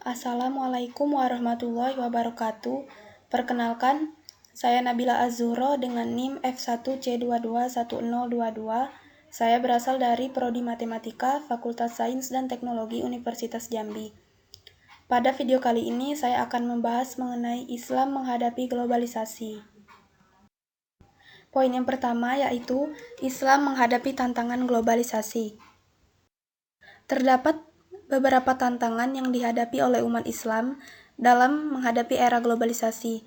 Assalamualaikum warahmatullahi wabarakatuh. Perkenalkan, saya Nabila Az-Zuhro dengan NIM F1C221022. Saya berasal dari Prodi Matematika, Fakultas Sains dan Teknologi Universitas Jambi. Pada video kali ini, saya akan membahas mengenai Islam menghadapi globalisasi. Poin yang pertama yaitu Islam menghadapi tantangan globalisasi. Terdapat beberapa tantangan yang dihadapi oleh umat Islam dalam menghadapi era globalisasi.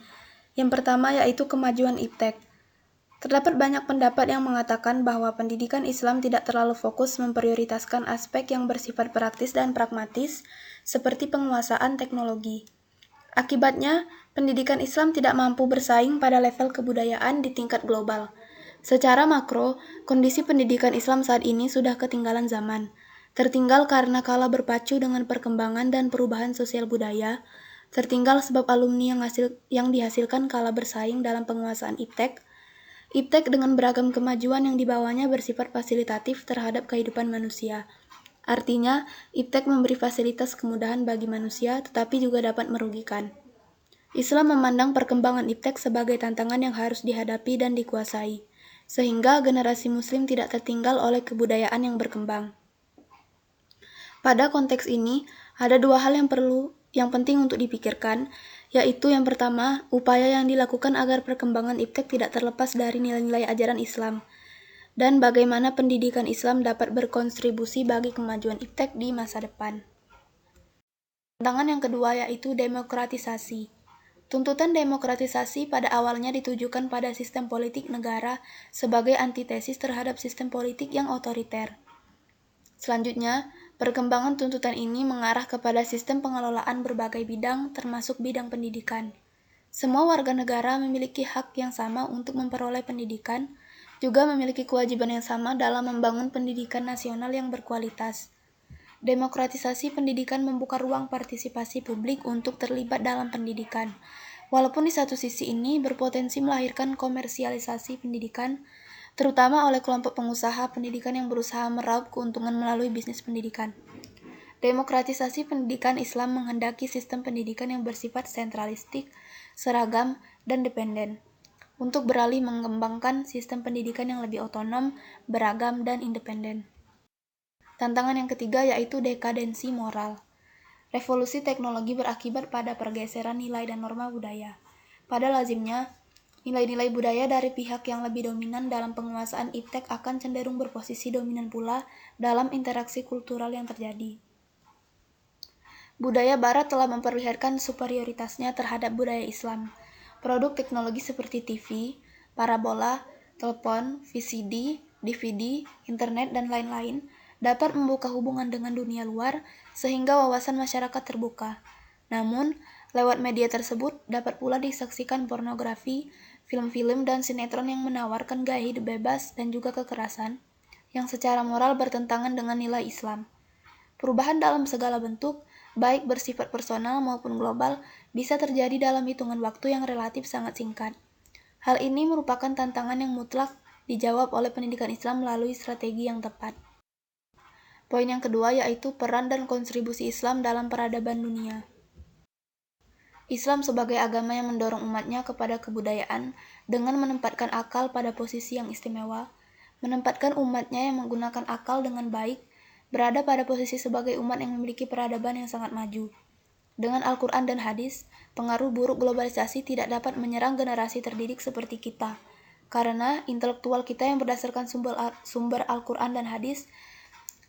Yang pertama yaitu kemajuan iptek. Terdapat banyak pendapat yang mengatakan bahwa pendidikan Islam tidak terlalu fokus memprioritaskan aspek yang bersifat praktis dan pragmatis, seperti penguasaan teknologi. Akibatnya, pendidikan Islam tidak mampu bersaing pada level kebudayaan di tingkat global. Secara makro, kondisi pendidikan Islam saat ini sudah ketinggalan zaman. Tertinggal karena kalah berpacu dengan perkembangan dan perubahan sosial budaya, tertinggal sebab alumni yang dihasilkan kalah bersaing dalam penguasaan iptek dengan beragam kemajuan yang dibawanya bersifat fasilitatif terhadap kehidupan manusia. Artinya, iptek memberi fasilitas kemudahan bagi manusia, tetapi juga dapat merugikan. Islam memandang perkembangan iptek sebagai tantangan yang harus dihadapi dan dikuasai, sehingga generasi muslim tidak tertinggal oleh kebudayaan yang berkembang. Pada konteks ini, ada dua hal yang penting untuk dipikirkan, yaitu yang pertama, upaya yang dilakukan agar perkembangan iptek tidak terlepas dari nilai-nilai ajaran Islam, dan bagaimana pendidikan Islam dapat berkontribusi bagi kemajuan iptek di masa depan. Tantangan yang kedua yaitu demokratisasi. Tuntutan demokratisasi pada awalnya ditujukan pada sistem politik negara sebagai antitesis terhadap sistem politik yang otoriter. Selanjutnya, perkembangan tuntutan ini mengarah kepada sistem pengelolaan berbagai bidang, termasuk bidang pendidikan. Semua warga negara memiliki hak yang sama untuk memperoleh pendidikan, juga memiliki kewajiban yang sama dalam membangun pendidikan nasional yang berkualitas. Demokratisasi pendidikan membuka ruang partisipasi publik untuk terlibat dalam pendidikan. Walaupun di satu sisi ini berpotensi melahirkan komersialisasi pendidikan, terutama oleh kelompok pengusaha pendidikan yang berusaha meraup keuntungan melalui bisnis pendidikan. Demokratisasi pendidikan Islam menghendaki sistem pendidikan yang bersifat sentralistik, seragam, dan dependen, untuk beralih mengembangkan sistem pendidikan yang lebih otonom, beragam, dan independen. Tantangan yang ketiga yaitu dekadensi moral. Revolusi teknologi berakibat pada pergeseran nilai dan norma budaya. Pada lazimnya, nilai-nilai budaya dari pihak yang lebih dominan dalam penguasaan iptek akan cenderung berposisi dominan pula dalam interaksi kultural yang terjadi. Budaya Barat telah memperlihatkan superioritasnya terhadap budaya Islam. Produk teknologi seperti TV, parabola, telepon, VCD, DVD, internet, dan lain-lain dapat membuka hubungan dengan dunia luar sehingga wawasan masyarakat terbuka. Namun, lewat media tersebut dapat pula disaksikan pornografi, film-film dan sinetron yang menawarkan gaya hidup bebas dan juga kekerasan, yang secara moral bertentangan dengan nilai Islam. Perubahan dalam segala bentuk, baik bersifat personal maupun global, bisa terjadi dalam hitungan waktu yang relatif sangat singkat. Hal ini merupakan tantangan yang mutlak dijawab oleh pendidikan Islam melalui strategi yang tepat. Poin yang kedua yaitu peran dan kontribusi Islam dalam peradaban dunia. Islam sebagai agama yang mendorong umatnya kepada kebudayaan dengan menempatkan akal pada posisi yang istimewa, menempatkan umatnya yang menggunakan akal dengan baik, berada pada posisi sebagai umat yang memiliki peradaban yang sangat maju. Dengan Al-Quran dan hadis, pengaruh buruk globalisasi tidak dapat menyerang generasi terdidik seperti kita, karena intelektual kita yang berdasarkan sumber Al-Quran dan hadis,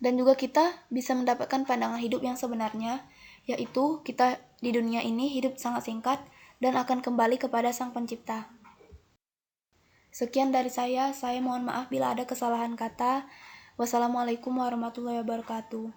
dan juga kita bisa mendapatkan pandangan hidup yang sebenarnya, yaitu kita di dunia ini hidup sangat singkat dan akan kembali kepada Sang Pencipta. Sekian dari saya mohon maaf bila ada kesalahan kata. Wassalamualaikum warahmatullahi wabarakatuh.